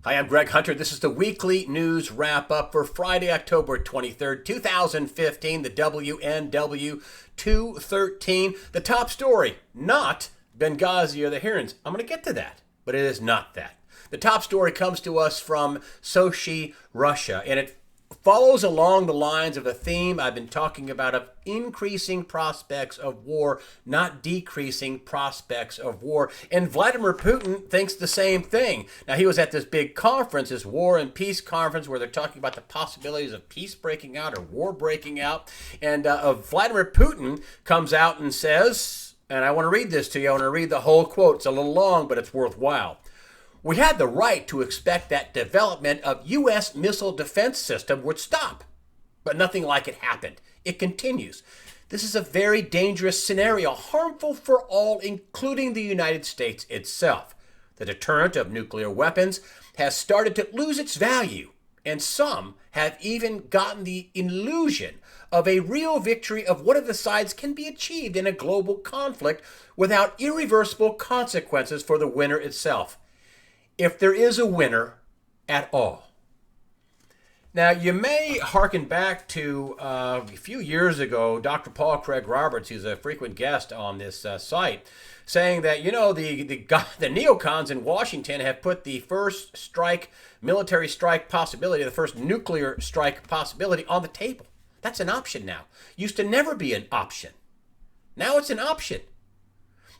Hi, I'm Greg Hunter. This is the weekly news wrap up for Friday, October 23rd, 2015, the WNW 213. The top story, not Benghazi or the hearings. I'm going to get to that, but it is not that. The top story comes to us from Sochi, Russia, and it follows along the lines of a theme I've been talking about of increasing prospects of war, not decreasing prospects of war. And Vladimir Putin thinks the same thing. Now, he was at this big conference, this War and Peace conference, where they're talking about the possibilities of peace breaking out or war breaking out. And Vladimir Putin comes out and says, and I want to read this to you. I want to read the whole quote. It's a little long, but it's worthwhile. We had the right to expect that development of U.S. missile defense system would stop, but nothing like it happened. It continues. This is a very dangerous scenario, harmful for all, including the United States itself. The deterrent of nuclear weapons has started to lose its value, and some have even gotten the illusion of a real victory of one of the sides can be achieved in a global conflict without irreversible consequences for the winner itself, if there is a winner at all. Now, you may hearken back to a few years ago, Dr. Paul Craig Roberts, who's a frequent guest on this site, saying that, the neocons in Washington have put the first military strike possibility, the first nuclear strike possibility on the table. That's an option now. Used to never be an option. Now it's an option.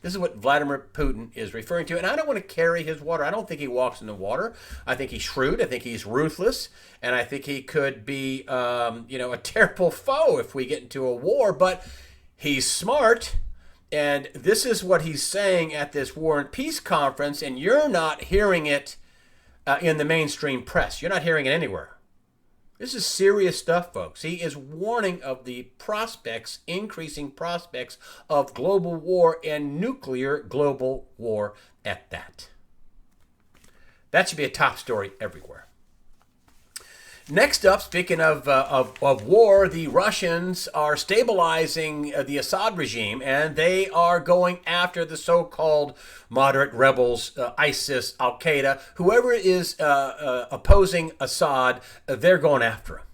This is what Vladimir Putin is referring to. And I don't want to carry his water. I don't think he walks in the water. I think he's shrewd. I think he's ruthless. And I think he could be, a terrible foe if we get into a war. But he's smart. And this is what he's saying at this War and Peace conference. And you're not hearing it in the mainstream press. You're not hearing it anywhere. This is serious stuff, folks. He is warning of the increasing prospects of global war and nuclear global war at that. That should be a top story everywhere. Next up, speaking of war, the Russians are stabilizing the Assad regime, and they are going after the so-called moderate rebels, ISIS, Al-Qaeda, whoever is opposing Assad, they're going after him.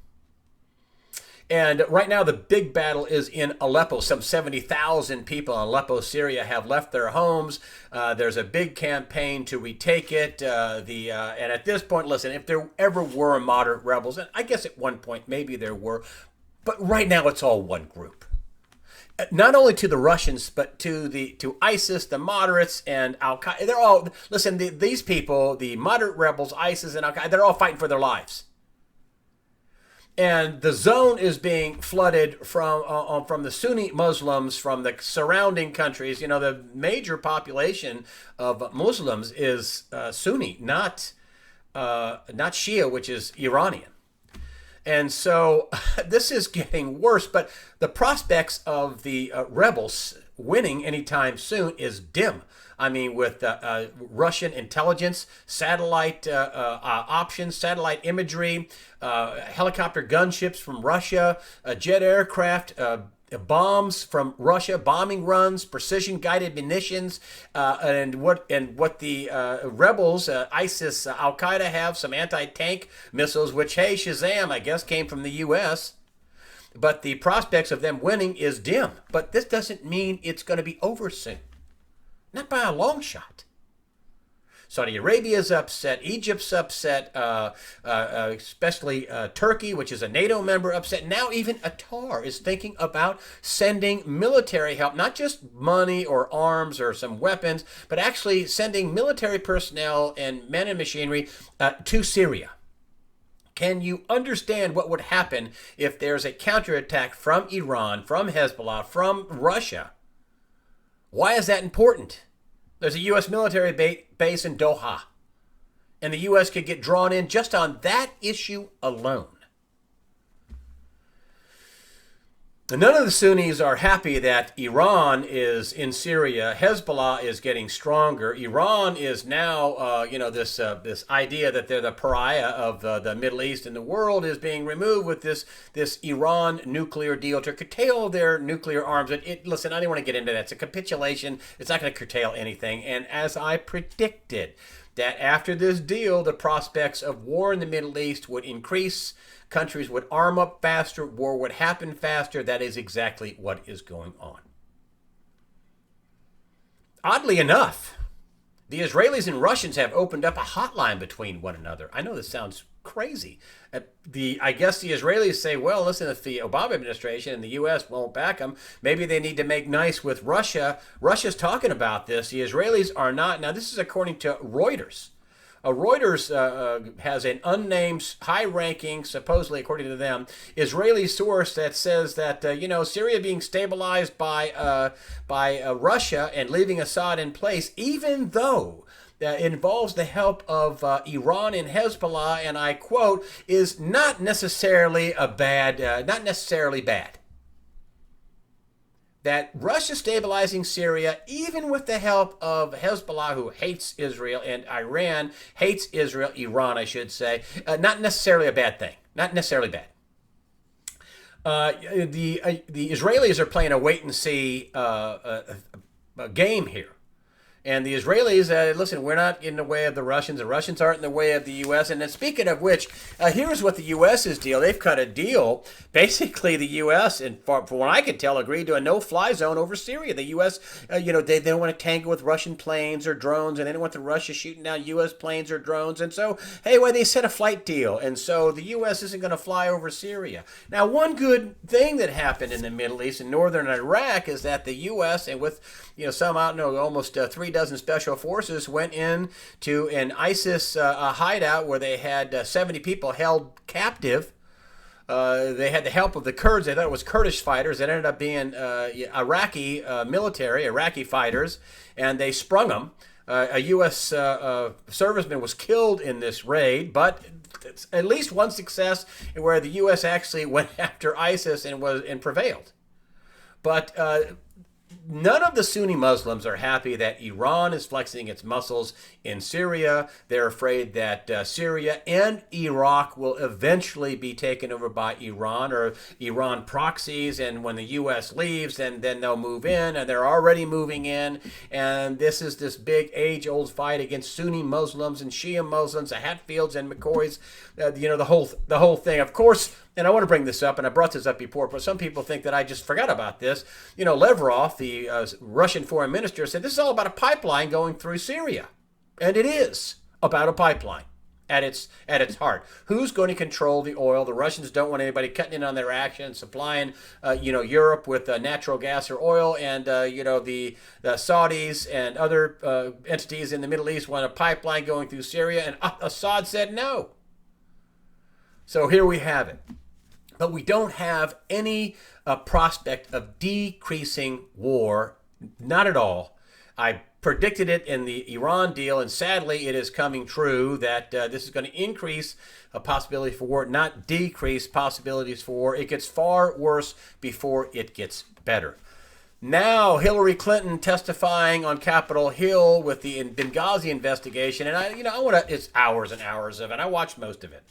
And right now, the big battle is in Aleppo. Some 70,000 people in Aleppo, Syria, have left their homes. There's a big campaign to retake it. And at this point, listen, if there ever were moderate rebels, and I guess at one point maybe there were, but right now it's all one group. Not only to the Russians, but to ISIS, the moderates, and Al-Qaeda. They're all, listen, these people, the moderate rebels, ISIS and Al-Qaeda, they're all fighting for their lives. And the zone is being flooded from the Sunni Muslims, from the surrounding countries. The major population of Muslims is Sunni, not Shia, which is Iranian. And so this is getting worse. But the prospects of the rebels winning anytime soon is dim. I mean, with Russian intelligence, satellite options, satellite imagery, helicopter gunships from Russia, jet aircraft, bombs from Russia, bombing runs, precision-guided munitions, and what the rebels, ISIS, Al-Qaeda, have some anti-tank missiles, which, hey, Shazam, I guess, came from the U.S., but the prospects of them winning is dim. But this doesn't mean it's going to be over soon. Not by a long shot. Saudi Arabia's upset, Egypt's upset, especially Turkey, which is a NATO member, upset. Now even Qatar is thinking about sending military help, not just money or arms or some weapons, but actually sending military personnel and men and machinery to Syria. Can you understand what would happen if there's a counterattack from Iran, from Hezbollah, from Russia? Why is that important? There's a U.S. military base in Doha, and the U.S. could get drawn in just on that issue alone. And none of the Sunnis are happy that Iran is in Syria. Hezbollah is getting stronger. Iran is now, this idea that they're the pariah of the Middle East and the world is being removed with this Iran nuclear deal to curtail their nuclear arms. Listen, I don't want to get into that. It's a capitulation. It's not going to curtail anything. And as I predicted, that after this deal, the prospects of war in the Middle East would increase. Countries would arm up faster. War would happen faster. That is exactly what is going on. Oddly enough, the Israelis and Russians have opened up a hotline between one another. I know this sounds crazy. I guess the Israelis say, well, listen, if the Obama administration and the U.S. won't back them, maybe they need to make nice with Russia. Russia's talking about this. The Israelis are not. Now, this is according to Reuters. Reuters has an unnamed, high-ranking, supposedly according to them, Israeli source that says that Syria being stabilized by Russia and leaving Assad in place, even though it involves the help of Iran and Hezbollah, and I quote, is not necessarily bad. That Russia stabilizing Syria, even with the help of Hezbollah, who hates Israel, and Iran hates Israel, Iran, I should say, not necessarily a bad thing. Not necessarily bad. The Israelis are playing a wait-and-see game here. And the Israelis, listen, we're not in the way of the Russians. The Russians aren't in the way of the U.S. And then speaking of which, here's what the U.S.'s deal. They've cut a deal. Basically, the U.S., and from what I could tell, agreed to a no-fly zone over Syria. The U.S., they don't want to tangle with Russian planes or drones, and they don't want the Russia shooting down U.S. planes or drones. And so, hey, well, they set a flight deal. And so the U.S. isn't going to fly over Syria. Now, one good thing that happened in the Middle East and northern Iraq is that the U.S., and with some out, almost 3 dozen special forces went in to an ISIS hideout where they had 70 people held captive. They had the help of the Kurds. They thought it was Kurdish fighters. It ended up being Iraqi Iraqi fighters, and they sprung them. A U.S. serviceman was killed in this raid, but at least one success where the U.S. actually went after ISIS and prevailed. But none of the Sunni Muslims are happy that Iran is flexing its muscles in Syria. They're afraid that Syria and Iraq will eventually be taken over by Iran or Iran proxies. And when the U.S. leaves, then they'll move in. And they're already moving in. And this is this big age-old fight against Sunni Muslims and Shia Muslims, the Hatfields and McCoys, the whole thing. Of course, and I want to bring this up, and I brought this up before, but some people think that I just forgot about this. Lavrov, the Russian foreign minister, said this is all about a pipeline going through Syria. And it is about a pipeline at its heart. Who's going to control the oil? The Russians don't want anybody cutting in on their action, supplying, Europe with natural gas or oil, and, the Saudis and other entities in the Middle East want a pipeline going through Syria, and Assad said no. So here we have it. But we don't have any prospect of decreasing war, not at all. I predicted it in the Iran deal, and sadly it is coming true that this is going to increase a possibility for war, not decrease possibilities for war. It gets far worse before it gets better. Now, Hillary Clinton testifying on Capitol Hill with the Benghazi investigation, and I want to, it's hours and hours of it. I watched most of it.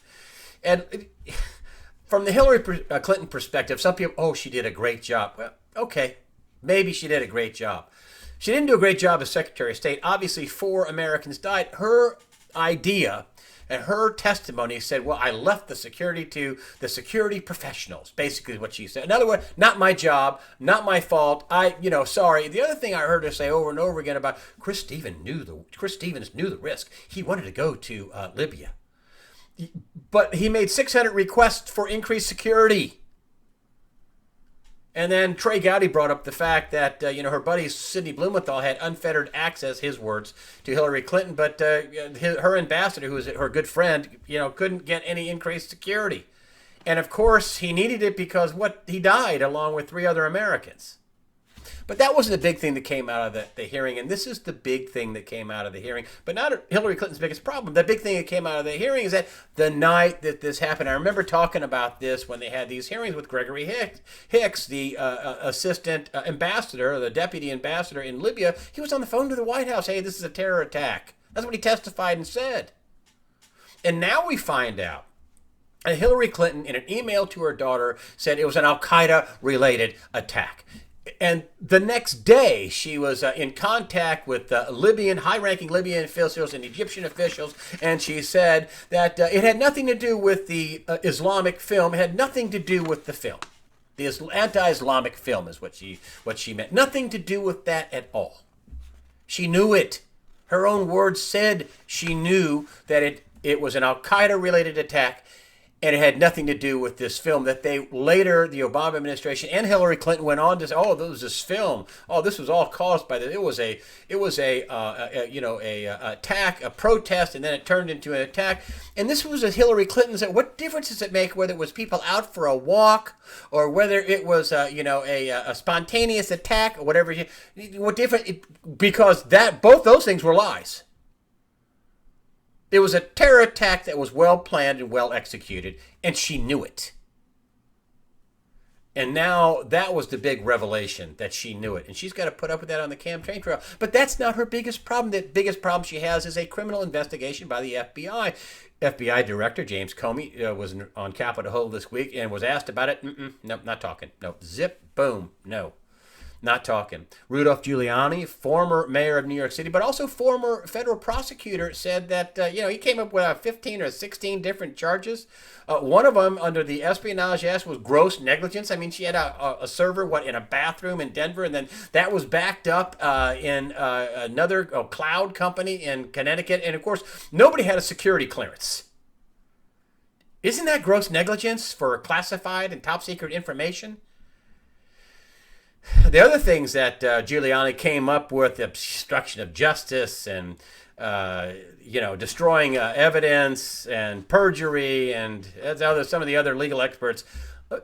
And from the Hillary Clinton perspective, some people, she did a great job. Well, okay, maybe she did a great job. She didn't do a great job as Secretary of State. Obviously, 4 Americans died. Her idea and her testimony said, well, I left the security to the security professionals, basically what she said. In other words, not my job, not my fault. Sorry. The other thing I heard her say over and over again about Chris Stevens knew the risk. He wanted to go to Libya. But he made 600 requests for increased security. And then Trey Gowdy brought up the fact that, her buddy Sidney Blumenthal had unfettered access, his words, to Hillary Clinton. But her ambassador, who was her good friend, couldn't get any increased security. And, of course, he needed it because he died along with 3 other Americans. But that wasn't the big thing that came out of the hearing, and this is the big thing that came out of the hearing, but not Hillary Clinton's biggest problem. The big thing that came out of the hearing is that the night that this happened, I remember talking about this when they had these hearings with Gregory Hicks, the assistant ambassador, the deputy ambassador in Libya. He was on the phone to the White House. Hey, this is a terror attack. That's what he testified and said. And now we find out that Hillary Clinton, in an email to her daughter, said it was an Al-Qaeda-related attack. And the next day, she was in contact with high-ranking Libyan officials and Egyptian officials, and she said that it had nothing to do with the Islamic film. It had nothing to do with the film. The anti-Islamic film is what she meant. Nothing to do with that at all. She knew it. Her own words said she knew that it was an Al-Qaeda-related attack, and it had nothing to do with this film that they later, the Obama administration and Hillary Clinton, went on to say, oh, there was this film. Oh, this was all caused by it was a attack, a protest, and then it turned into an attack. And this was a Hillary Clinton said, what difference does it make whether it was people out for a walk or whether it was a spontaneous attack or whatever? What difference? Because both those things were lies. It was a terror attack that was well planned and well executed, and she knew it. And now that was the big revelation, that she knew it. And she's got to put up with that on the campaign trail. But that's not her biggest problem. The biggest problem she has is a criminal investigation by the FBI. FBI Director James Comey was on Capitol Hill this week and was asked about it. Nope, not talking. No, zip, boom, no. Not talking. Rudolph Giuliani, former mayor of New York City, but also former federal prosecutor, said that he came up with 15 or 16 different charges. One of them under the Espionage Act was gross negligence. I mean, she had a server in a bathroom in Denver, and then that was backed up in another cloud company in Connecticut, and of course, nobody had a security clearance. Isn't that gross negligence for classified and top secret information? The other things that Giuliani came up with, obstruction of justice and, destroying evidence and perjury and some of the other legal experts,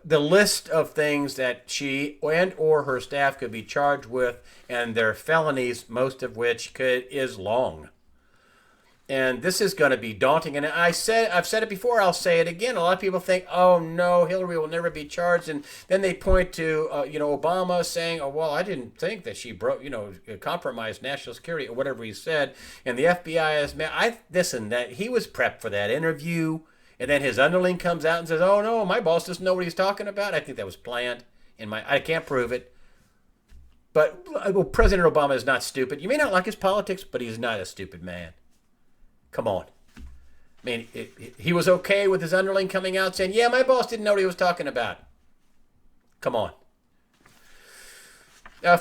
the list of things that she and or her staff could be charged with and their felonies, most of which is long. And this is going to be daunting. And I've said it before, I'll say it again. A lot of people think, oh, no, Hillary will never be charged. And then they point to, Obama saying, oh, well, I didn't think that she compromised national security or whatever he said. And the FBI has that he was prepped for that interview. And then his underling comes out and says, oh, no, my boss doesn't know what he's talking about. I think that was planned. I can't prove it. But President Obama is not stupid. You may not like his politics, but he's not a stupid man. Come on. I mean, he was okay with his underling coming out saying, yeah, my boss didn't know what he was talking about. Come on.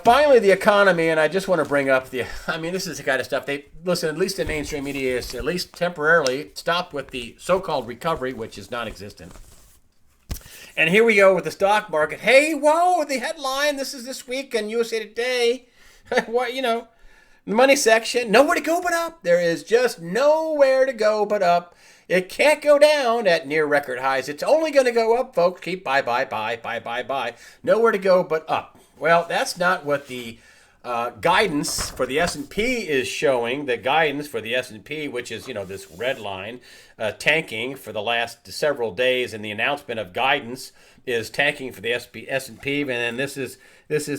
Finally, the economy, and I just want to bring up this is the kind of stuff at least the mainstream media is at least temporarily stopped with the so-called recovery, which is non-existent. And here we go with the stock market. Hey, whoa, the headline, this is this week on USA Today. What, the money section, nowhere to go but up. There is just nowhere to go but up. It can't go down at near record highs. It's only going to go up, folks. Keep buy. Nowhere to go but up. Well, that's not what the guidance for the S&P is showing. The guidance for the S&P, which is, this red line, tanking for the last several days, and the announcement of guidance is tanking for the S&P. And then this is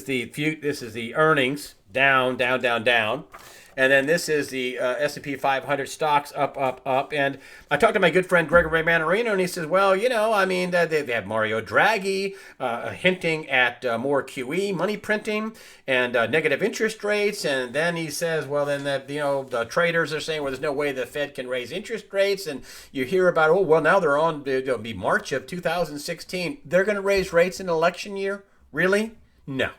the earnings. Down. And then this is the S&P 500 stocks up. And I talked to my good friend Gregory Mannarino, and he says, well, they have Mario Draghi hinting at more QE, money printing, and negative interest rates. And then he says, well, then the traders are saying, well, there's no way the Fed can raise interest rates. And you hear about, now they're on, it'll be March of 2016. They're going to raise rates in an election year? Really? No.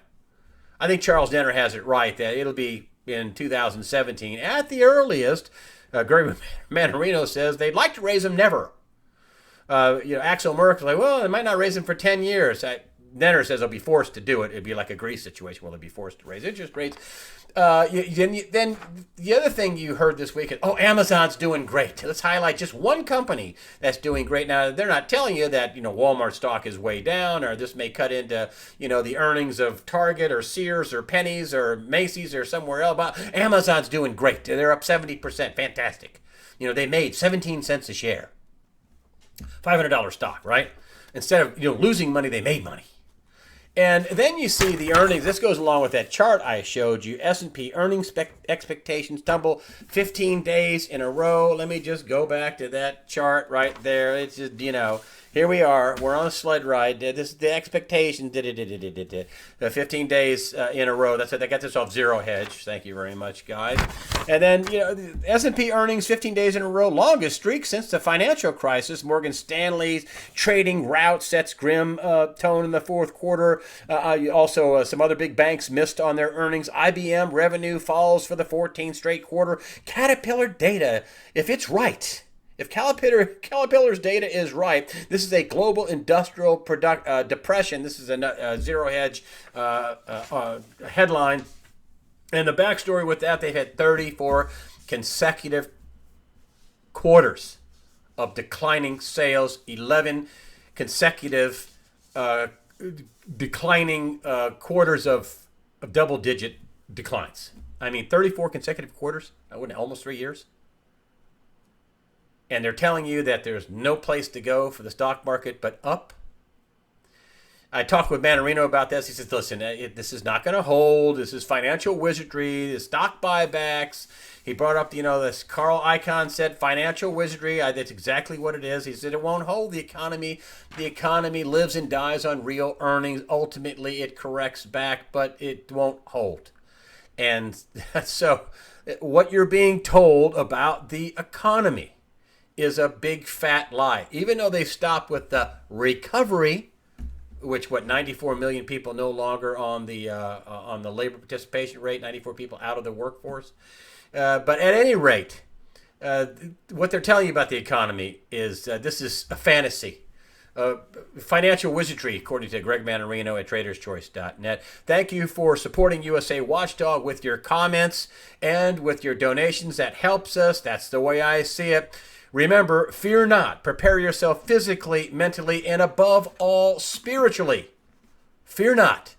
I think Charles Denner has it right that it'll be in 2017 at the earliest. Gregory Mannarino says they'd like to raise them never. Axel Merkel's like, well, they might not raise them for 10 years. Denner says they'll be forced to do it. It'd be like a Greece situation where they'll be forced to raise interest rates. Then the other thing you heard this week is, Amazon's doing great. Let's highlight just one company that's doing great. Now, they're not telling you that, Walmart stock is way down, or this may cut into, the earnings of Target or Sears or Penny's or Macy's or somewhere else. But Amazon's doing great. They're up 70%. Fantastic. They made 17 cents a share. $500 stock, right? Instead of, losing money, they made money. And then you see the earnings. This goes along with that chart I showed you. S&P earnings expectations tumble 15 days in a row. Let me just go back to that chart right there. It's just, Here we are. We're on a sled ride. This is the expectation. 15 days in a row. That's it. I got this off Zero Hedge. Thank you very much, guys. And then, the S&P earnings 15 days in a row. Longest streak since the financial crisis. Morgan Stanley's trading rout sets grim tone in the fourth quarter. Also, some other big banks missed on their earnings. IBM revenue falls for the 14th straight quarter. Caterpillar data, if it's right. If Caterpillar's data is right, this is a global industrial depression. This is a Zero Hedge headline. And the backstory with that, they've had 34 consecutive quarters of declining sales, 11 consecutive declining quarters of double-digit declines. I mean, 34 consecutive quarters, almost 3 years. And they're telling you that there's no place to go for the stock market but up. I talked with Manarino about this. He says, listen, this is not going to hold. This is financial wizardry, the stock buybacks. He brought up, this Carl Icahn said financial wizardry. That's exactly what it is. He said it won't hold the economy. The economy lives and dies on real earnings. Ultimately, it corrects back, but it won't hold. And so what you're being told about the economy is a big fat lie. Even though they stopped with the recovery, which 94 million people no longer on the labor participation rate, 94 people out of the workforce. But at any rate, what they're telling you about the economy is this is a fantasy. Financial wizardry, according to Greg Manarino at traderschoice.net. Thank you for supporting USA Watchdog with your comments and with your donations. That helps us. That's the way I see it. Remember, fear not. Prepare yourself physically, mentally, and above all, spiritually. Fear not.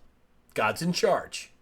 God's in charge.